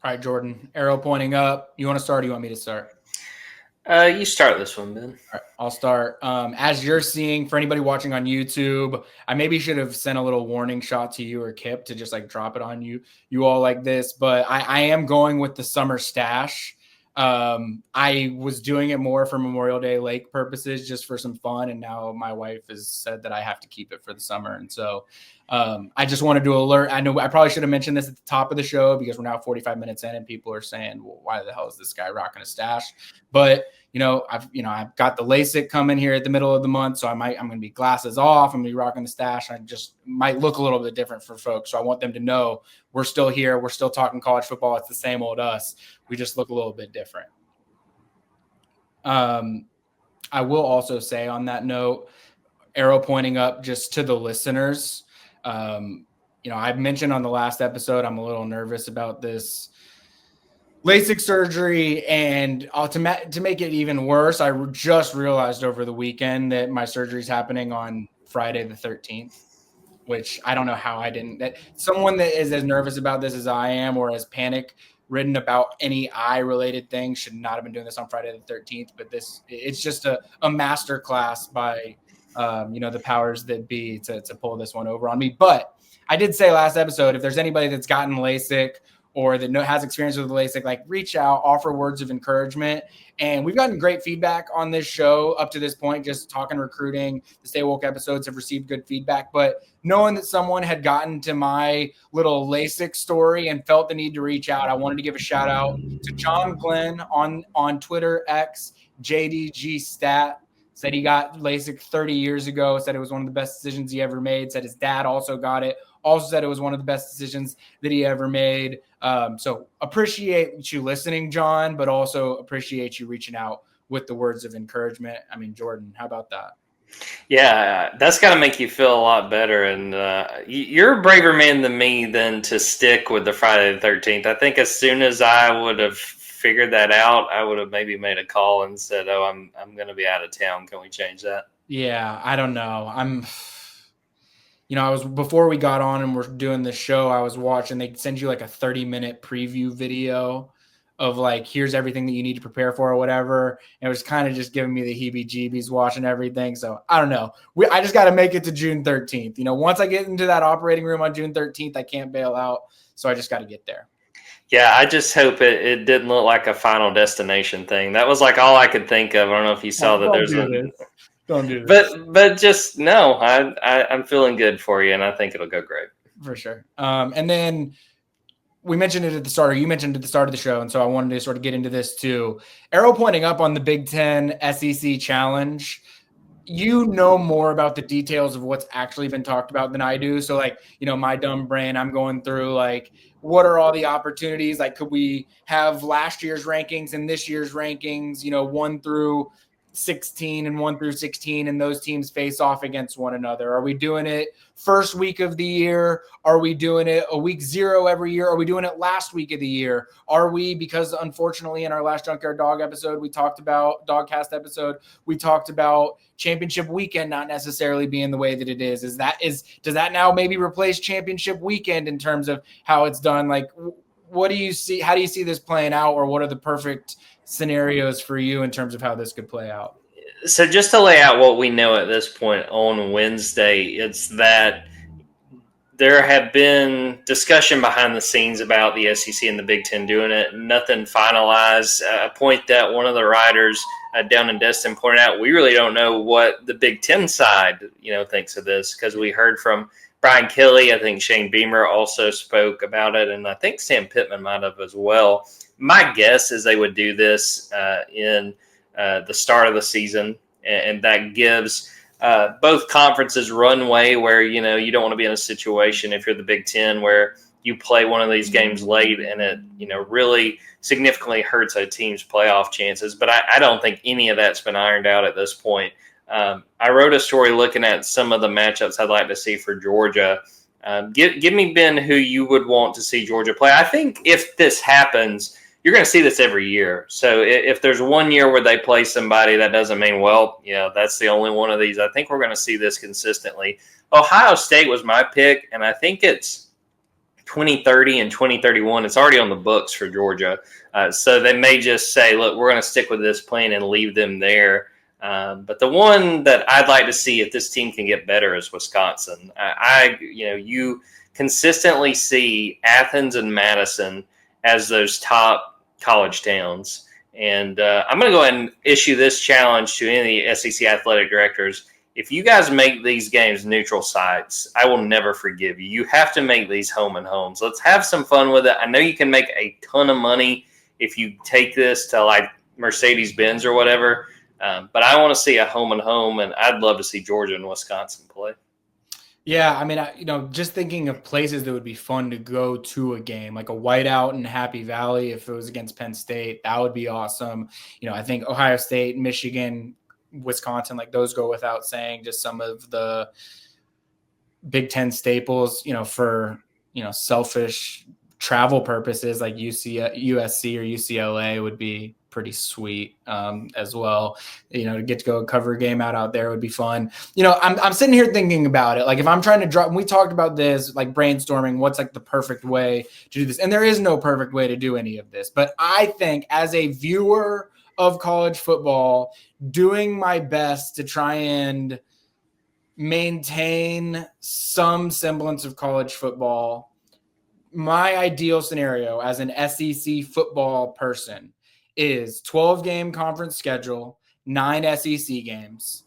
All right, Jordan, arrow pointing up. You want to start or you want me to start? You start this one, Ben. All right, I'll start. As you're seeing, for anybody watching on YouTube, I maybe should have sent a little warning shot to you or Kip to just like drop it on you all like this. But I am going with the summer stash. I was doing it more for Memorial Day lake purposes, just for some fun. And now my wife has said that I have to keep it for the summer. And so I just wanted to alert. I know I probably should have mentioned this at the top of the show because we're now 45 minutes in and people are saying, well, why the hell is this guy rocking a stash? But I've got the LASIK coming here at the middle of the month, so I'm going to be glasses off. I'm going to be rocking the stash. I just might look a little bit different for folks. So I want them to know we're still here. We're still talking college football. It's the same old us. We just look a little bit different. I will also say on that note, arrow pointing up just to the listeners. I've mentioned on the last episode, I'm a little nervous about this LASIK surgery, and to make it even worse, I just realized over the weekend that my surgery is happening on Friday the 13th, which I don't know how I didn't. That someone that is as nervous about this as I am, or as panic-ridden about any eye-related thing, should not have been doing this on Friday the 13th. But it's just a master class by the powers that be to pull this one over on me. But I did say last episode, if there's anybody that's gotten LASIK or that has experience with LASIK, like reach out, offer words of encouragement. And we've gotten great feedback on this show up to this point, just talking recruiting. The Stay Woke episodes have received good feedback, but knowing that someone had gotten to my little LASIK story and felt the need to reach out, I wanted to give a shout out to John Glenn on Twitter X, JDG Stat. Said he got LASIK 30 years ago, said it was one of the best decisions he ever made, said his dad also got it, also said it was one of the best decisions that he ever made. So appreciate you listening, John, but also appreciate you reaching out with the words of encouragement. I mean, Jordan, how about that? Yeah, that's got to make you feel a lot better. And you're a braver man than me than to stick with the Friday the 13th. I think as soon as I would have figured that out, I would have maybe made a call and said, "Oh, I'm going to be out of town. Can we change that?" Yeah, I don't know. I was, before we got on and we're doing this show, I was watching, they send you like a 30-minute preview video of like, here's everything that you need to prepare for or whatever. And it was kind of just giving me the heebie-jeebies watching everything. So I don't know. I just got to make it to June 13th. Once I get into that operating room on June 13th, I can't bail out. So I just got to get there. Yeah, I just hope it didn't look like a Final Destination thing. That was like all I could think of. I don't know if you saw that. Don't do this. But just no, I'm feeling good for you, and I think it'll go great. For sure. And then we mentioned it at the start, or you mentioned it at the start of the show, and so I wanted to sort of get into this too. Arrow pointing up on the Big Ten SEC Challenge. You know more about the details of what's actually been talked about than I do. So like, my dumb brain, I'm going through like, what are all the opportunities? Like, could we have last year's rankings and this year's rankings, 1 through 16 and 1 through 16, and those teams face off against one another? Are we doing it first week of the year? Are we doing it a week 0 every year? Are we doing it last week of the year? Are we, because unfortunately in our last Junkyard Dawgcast episode, we talked about championship weekend not necessarily being the way that it is. Does that now maybe replace championship weekend in terms of how it's done? Like, what do you see? How do you see this playing out, or what are the perfect scenarios for you in terms of how this could play out? So just to lay out what we know at this point on Wednesday, it's that there have been discussion behind the scenes about the SEC and the Big Ten doing it. Nothing finalized. A point that one of the writers down in Destin pointed out, we really don't know what the Big Ten side, thinks of this, because we heard from Brian Kelly. I think Shane Beamer also spoke about it, and I think Sam Pittman might have as well. My guess is they would do this in the start of the season, and that gives both conferences runway where, you don't want to be in a situation if you're the Big Ten where you play one of these games late and it, really significantly hurts a team's playoff chances. But I don't think any of that's been ironed out at this point. I wrote a story looking at some of the matchups I'd like to see for Georgia. Give me, Ben, who you would want to see Georgia play. I think if this happens, you're going to see this every year. So if there's 1 year where they play somebody, that doesn't mean, that's the only one of these. I think we're going to see this consistently. Ohio State was my pick, and I think it's 2030 and 2031. It's already on the books for Georgia. So they may just say, look, we're going to stick with this plan and leave them there. But the one that I'd like to see if this team can get better is Wisconsin. You consistently see Athens and Madison as those top college towns. And I'm going to go ahead and issue this challenge to any of the SEC athletic directors. If you guys make these games neutral sites, I will never forgive you. You have to make these home and homes. Let's have some fun with it. I know you can make a ton of money if you take this to like Mercedes-Benz or whatever, but I want to see a home and home, and I'd love to see Georgia and Wisconsin play. Yeah, I mean, just thinking of places that would be fun to go to a game, like a whiteout in Happy Valley if it was against Penn State, that would be awesome. I think Ohio State, Michigan, Wisconsin, like those go without saying. Just some of the Big Ten staples, for selfish travel purposes, like USC or UCLA would be pretty sweet as well. To get to go cover a game out there would be fun. I'm sitting here thinking about it. Like if I'm trying to drop, we talked about this, like brainstorming, what's like the perfect way to do this. And there is no perfect way to do any of this. But I think as a viewer of college football, doing my best to try and maintain some semblance of college football, my ideal scenario as an SEC football person is 12-game conference schedule, 9 SEC games,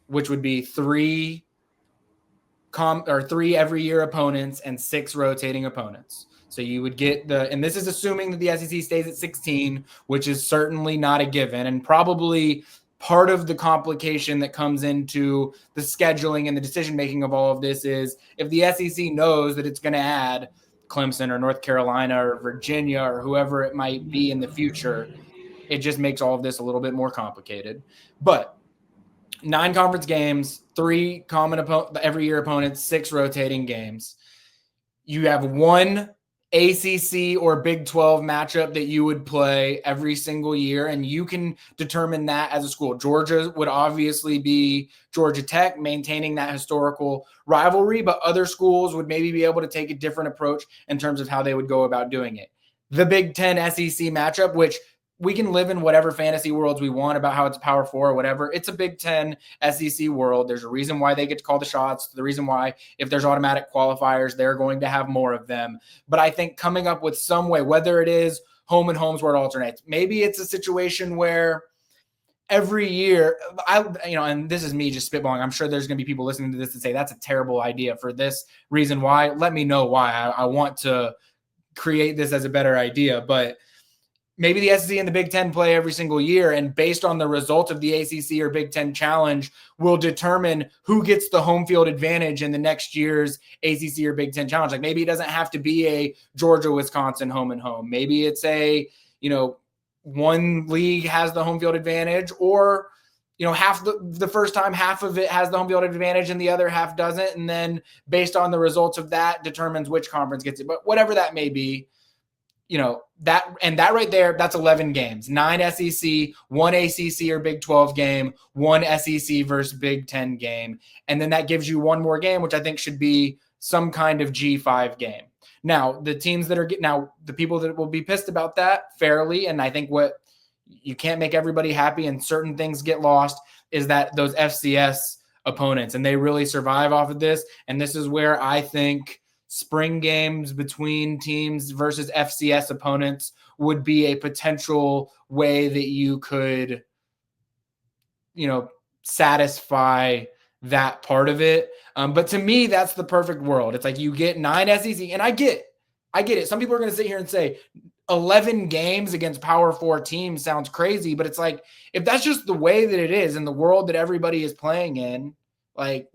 which would be 3 every year opponents and 6 rotating opponents. So you would get and this is assuming that the SEC stays at 16, which is certainly not a given, and probably part of the complication that comes into the scheduling and the decision-making of all of this is if the SEC knows that it's going to add Clemson or North Carolina or Virginia or whoever it might be in the future, it just makes all of this a little bit more complicated. But 9 conference games, 3 common every year opponents, 6 rotating games. You have 1 ACC or Big 12 matchup that you would play every single year, and you can determine that as a school. Georgia would obviously be Georgia Tech, maintaining that historical rivalry, but other schools would maybe be able to take a different approach in terms of how they would go about doing it. The Big 10 SEC matchup, which we can live in whatever fantasy worlds we want about how it's Power 4 or whatever. It's a Big 10 SEC world. There's a reason why they get to call the shots. The reason why, if there's automatic qualifiers, they're going to have more of them. But I think coming up with some way, whether it is home and homes where it alternates, maybe it's a situation where every year, and this is me just spitballing. I'm sure there's going to be people listening to this and say that's a terrible idea for this reason. Why? Let me know why. I want to create this as a better idea, but maybe the SEC and the Big Ten play every single year, and based on the result of the ACC or Big Ten challenge will determine who gets the home field advantage in the next year's ACC or Big Ten challenge. Like maybe it doesn't have to be a Georgia-Wisconsin home and home. Maybe it's a, one league has the home field advantage, or, half the first time, half of it has the home field advantage and the other half doesn't. And then based on the results of that determines which conference gets it. But whatever that may be, that right there, that's 11 games, 9 SEC, 1 ACC or Big 12 game, 1 SEC versus Big 10 game. And then that gives you one more game, which I think should be some kind of G5 game. Now, the teams that the people that will be pissed about that fairly, and I think what you can't make everybody happy and certain things get lost, is that those FCS opponents, and they really survive off of this. And this is where I think spring games between teams versus FCS opponents would be a potential way that you could, satisfy that part of it. But to me, that's the perfect world. It's like you get 9 SEC, and I get it. Some people are going to sit here and say 11 games against Power 4 teams sounds crazy, but it's like, if that's just the way that it is in the world that everybody is playing in, like,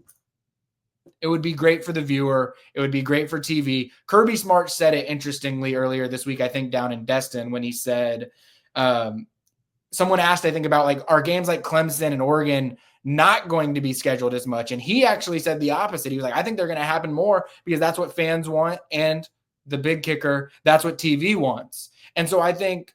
it would be great for the viewer. It would be great for TV. Kirby Smart said it interestingly earlier this week, I think down in Destin, when he said, someone asked, I think, about like, are games like Clemson and Oregon not going to be scheduled as much? And he actually said the opposite. He was like, I think they're going to happen more because that's what fans want. And the big kicker, that's what TV wants. And so I think,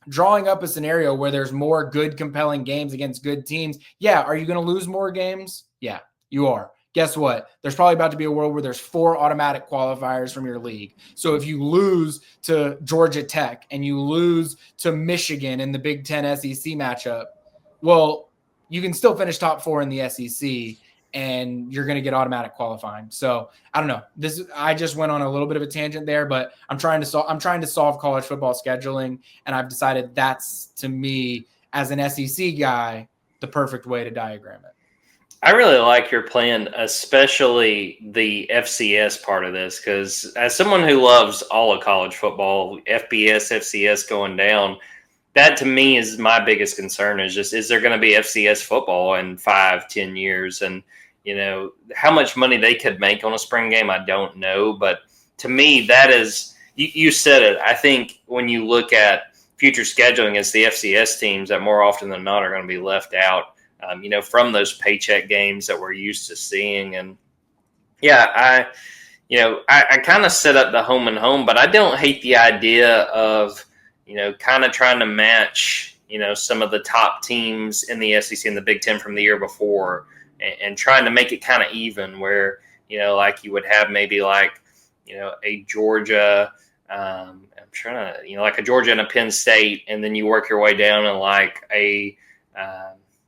drawing up a scenario where there's more good, compelling games against good teams. Yeah. Are you going to lose more games? Yeah. You are. guess what? There's probably about to be a world where there's 4 automatic qualifiers from your league. So if you lose to Georgia Tech and you lose to Michigan in the Big Ten SEC matchup, well, you can still finish top 4 in the SEC and you're going to get automatic qualifying. So I don't know. I just went on a little bit of a tangent there, but I'm trying to solve college football scheduling, and I've decided that's, to me, as an SEC guy, the perfect way to diagram it. I really like your plan, especially the FCS part of this, because as someone who loves all of college football, FBS, FCS going down, that to me is my biggest concern is there going to be FCS football in 5-10 years? And, how much money they could make on a spring game, I don't know. But to me, that is, you said it. I think when you look at future scheduling, it's the FCS teams that more often than not are going to be left out. From those paycheck games that we're used to seeing. And I kind of set up the home and home, but I don't hate the idea of, kind of trying to match, some of the top teams in the SEC and the Big Ten from the year before and trying to make it kind of even where, like you would have maybe like, a Georgia, I'm trying to, like a Georgia and a Penn State, and then you work your way down and like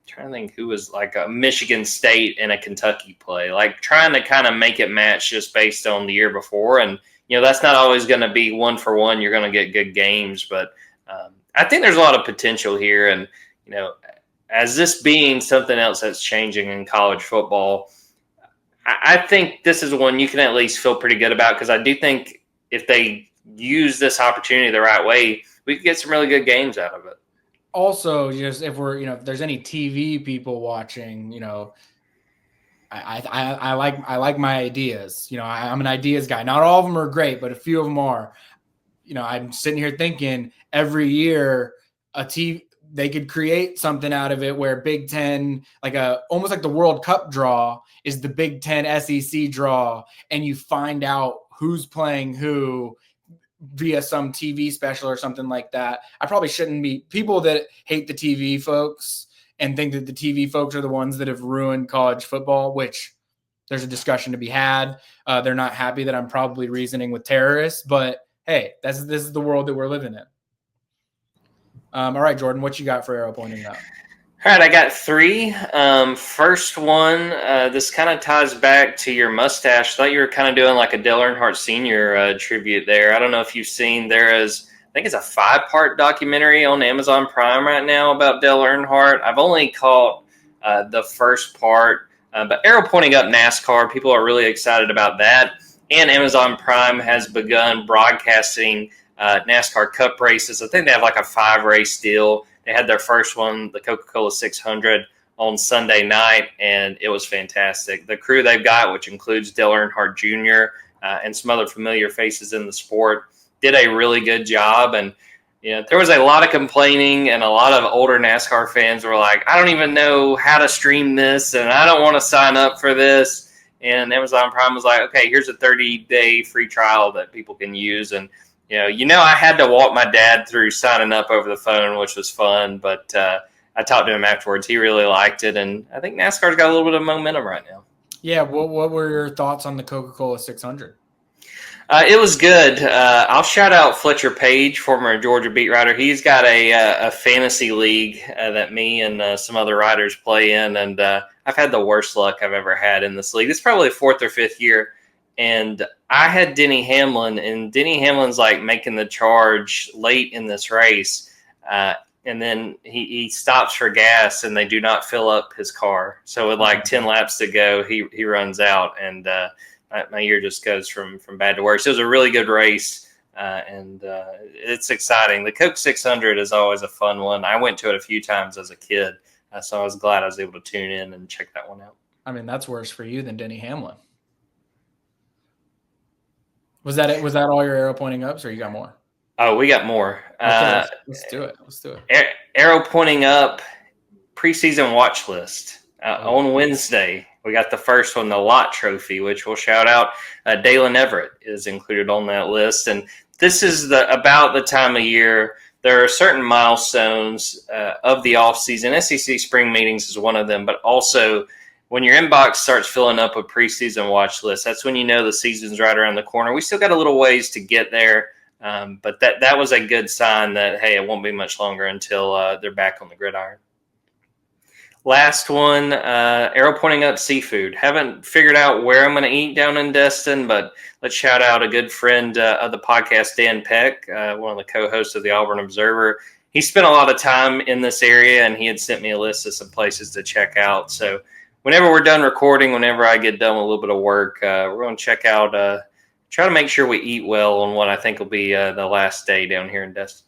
trying to think who was like a Michigan State and a Kentucky play, like trying to kind of make it match just based on the year before. And, that's not always going to be 1 for 1. You're going to get good games, but I think there's a lot of potential here. And, as this being something else that's changing in college football, I think this is one you can at least feel pretty good about, because I do think if they use this opportunity the right way, we could get some really good games out of it. Also, just if we're, if there's any TV people watching, I like my ideas. I'm an ideas guy. Not all of them are great, but a few of them are. I'm sitting here thinking every year they could create something out of it where Big Ten, almost like the World Cup draw is the Big Ten SEC draw, and you find out who's playing who via some TV special or something like that. I probably shouldn't be people that hate the TV folks and think that the TV folks are the ones that have ruined college football, which there's a discussion to be had. They're not happy that I'm probably reasoning with terrorists, but hey, this is the world that we're living in. All right, Jordan, what you got for arrow pointing up? All right, I got 3. First one, this kind of ties back to your mustache. I thought you were kind of doing like a Dale Earnhardt Sr. Tribute there. I don't know if you've seen, I think it's a 5-part documentary on Amazon Prime right now about Dale Earnhardt. I've only caught the first part, but arrow pointing up NASCAR, people are really excited about that. And Amazon Prime has begun broadcasting NASCAR Cup races. I think they have like a 5-race deal. They had their first one, the Coca-Cola 600, on Sunday night, and it was fantastic. The crew they've got, which includes Dale Earnhardt Jr. And some other familiar faces in the sport, did a really good job. And there was a lot of complaining, and a lot of older NASCAR fans were like, I don't even know how to stream this, and I don't want to sign up for this. And Amazon Prime was like, okay, here's a 30-day free trial that people can use. And I had to walk my dad through signing up over the phone, which was fun. But I talked to him afterwards. He really liked it, and I think NASCAR's got a little bit of momentum right now. Yeah, what were your thoughts on the Coca-Cola 600? It was good. I'll shout out Fletcher Page, former Georgia beat writer. He's got a fantasy league that me and some other writers play in, and I've had the worst luck I've ever had in this league. It's probably the 4th or 5th year, and I had Denny Hamlin, and Denny Hamlin's like making the charge late in this race, and then he stops for gas, and they do not fill up his car. So with like 10 laps to go, he runs out, and my year just goes from bad to worse. It was a really good race, and it's exciting. The Coke 600 is always a fun one. I went to it a few times as a kid, so I was glad I was able to tune in and check that one out. I mean, that's worse for you than Denny Hamlin. Was that it? Was that all your arrow pointing ups, or you got more? Oh, we got more. Okay, let's do it. Arrow pointing up, preseason watch list on Wednesday. We got the first one, the Lott Trophy, which we'll shout out. Dalen Everett is included on that list, and this is about the time of year. There are certain milestones of the offseason. SEC spring meetings is one of them, but also when your inbox starts filling up with preseason watch lists, that's when you know the season's right around the corner. We still got a little ways to get there, but that was a good sign that, hey, it won't be much longer until they're back on the gridiron. Last one, arrow pointing up seafood. Haven't figured out where I'm going to eat down in Destin, but let's shout out a good friend of the podcast, Dan Peck, one of the co-hosts of the Auburn Observer. He spent a lot of time in this area, and he had sent me a list of some places to check out. So whenever we're done recording, whenever I get done with a little bit of work, we're going to check out, try to make sure we eat well on what I think will be the last day down here in Destin.